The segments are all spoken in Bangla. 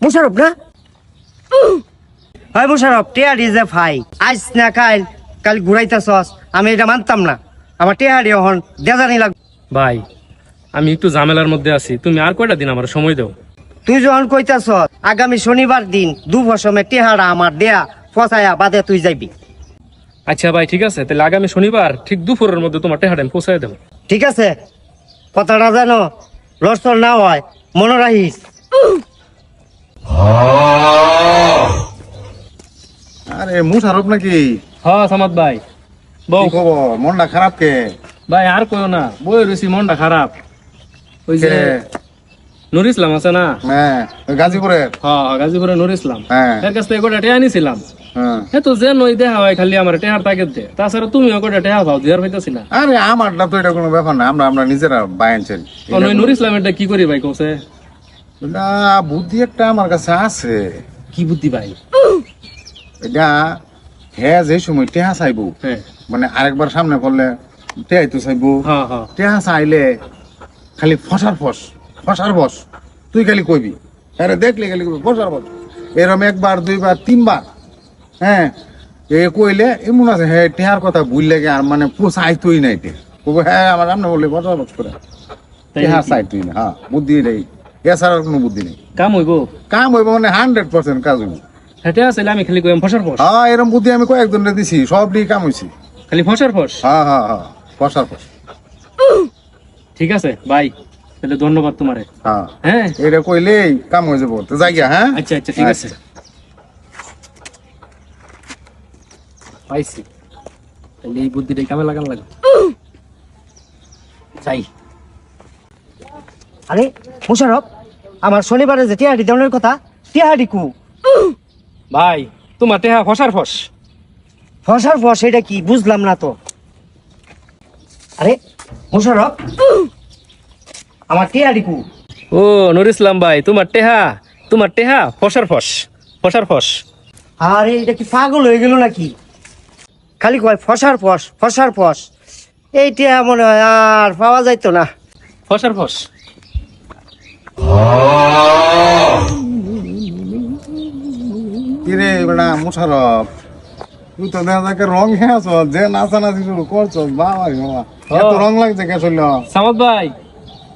মোশারফ না? হয় মোশারফ, টেহারি যে ভাই আজ না খাইল কাল ঘুরাইতেছস, আমি এটা মানতাম না। আমার টেহারি এখন দেজানি লাগবে। ভাই আমি একটু ঝামেলার মধ্যে আছি, তুমি আর কয়টা দিন আমার সময় দাও। তুই যখন কইতাছ আগামী শনিবার দিন দুপুর সময় টেহারা আমার দেয়া ফসায়া বাদে তুই যাইবি। আচ্ছা ভাই ঠিক আছে, তাহলে আগামী শনিবার ঠিক দুপুরের মধ্যে তোমার টেহাটা আমি পৌঁছায় দেবো। ঠিক আছে, কথাটা যেন লড়চড় না হয় মনে রাখিস। আরে মোশারফ নাকি? হ্যাঁ সামাদ ভাই বউ। কি খবর? মনটা খারাপ কে? ভাই আর কইও না, বই রয়েছি মনটা খারাপ। ওই যে কে? নুর ইসলাম আছে না? হ্যাঁ, ওই গাজীপুরে। হ্যাঁ গাজীপুরে নুর ইসলাম, হ্যাঁ। এর কাছ থেকে গোটা টেহা নিছিলাম। হ্যাঁ। হে তো যে নই দেখা হয় খালি আমার টেহার তাকে দে, তাছাড়া তুমিও গোটা টেহা পাও দিয়ার হইতাছি না। আরে আমারটা তো এটা কোনো ব্যাপার না, আমরা নিজেরা বাইনছেন। ওই নুর ইসলামেরটা কি করি ভাই কওছে? এটা বুদ্ধি একটা আমার কাছে আছে। কি বুদ্ধি ভাই? এটা হ্যাঁ, যে সময় টেহা চাইবো, হ্যাঁ মানে আরেকবার সামনে পড়লে টেহাই তো চাইবো। হ্যাঁ হ্যাঁ টেহা চাইলে খালি ফসার ফস তুই খালি কইবি, আরে দেখলি খালি কইবি ফসার ফস। এরম একবার দুইবার তিনবার, হ্যাঁ, এ কইলে এমন আছে হ্যাঁ টেহার কথা ভুল লাগে আর মানে পোষাই তুই নাই টে কইবো হ্যাঁ আমার সামনে বললে ফসার ফস করে টেহা চাই তুই না। হ্যাঁ, বুদ্ধি নেই, এছাড়া কোনো বুদ্ধি নেই। কাম হইব? কাম হইব মানে 100% কাজ হইব। হেঁটে আসলে আমি খালি কইম ফসার ফস। হ্যাঁ, এরম বুদ্ধি আমি কয়েকজনকে দিছি, সব দিয়ে কাম হয়েছে। খালি ফসার ফস? হ্যাঁ হ্যাঁ হ্যাঁ, ফসার ফস। ঠিক আছে ভাই, তাহলে ধন্যবাদ তোমারে। হ্যাঁ হ্যাঁ এটা কইলেই কাম হয়ে যাবো, তো যাই গিয়া। হ্যাঁ আচ্ছা আচ্ছা ঠিক আছে, পাইছি। তাহলে এই বুদ্ধিটাই কামে লাগান লাগে। যাই। আরে মোশারফ, আমার শনিবারে যে টেহারি দেওয়ার কথা, টেহারি কু? ভাই তোমার টেহা ফসার ফস। ফসার ফস এটা কি বুঝলাম না তো। আরে মোশারফ, আমার টেহারি কু? ও নুর ইসলাম ভাই, তোমার টেহা ফসার ফস, ফসার ফস। আরে এটা কি পাগল হয়ে গেল নাকি? খালি কয় ফসার ফস। এই টেহা মনে হয় আর পাওয়া যাইতো না। ফসার ফস। কিরে বেটা মোশারফ, তুই তো দেখা যাকে রং হয়ে আছো, যে নাচানাচি শুরু করছো, বাবা রে বাবা, এত রং লাগছে কে চলল? সামাদ ভাই,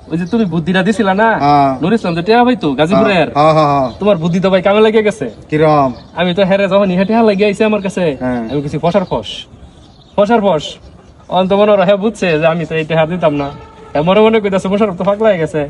ওই যে তুমি বুদ্ধিটা দিছিলা না, হ্যাঁ। নুর ইসলাম যে টেহা হইতো গাজীপুরের, হ্যাঁ হ্যাঁ হ্যাঁ। তোমার বুদ্ধি তো ভাই কামে লেগে গেছে। কিরম? আমি তো হেরে যখন ইহা টেহা লাগিয়ে আইছে আমার কাছে, হ্যাঁ। আমি কিছু ফসার ফস অন্ত মনে হয় বুঝছে যে আমি তো এই টেহা দিতাম না, মনে কইতাছে মোশারফ তো ফাঁকলা হয়ে গেছে।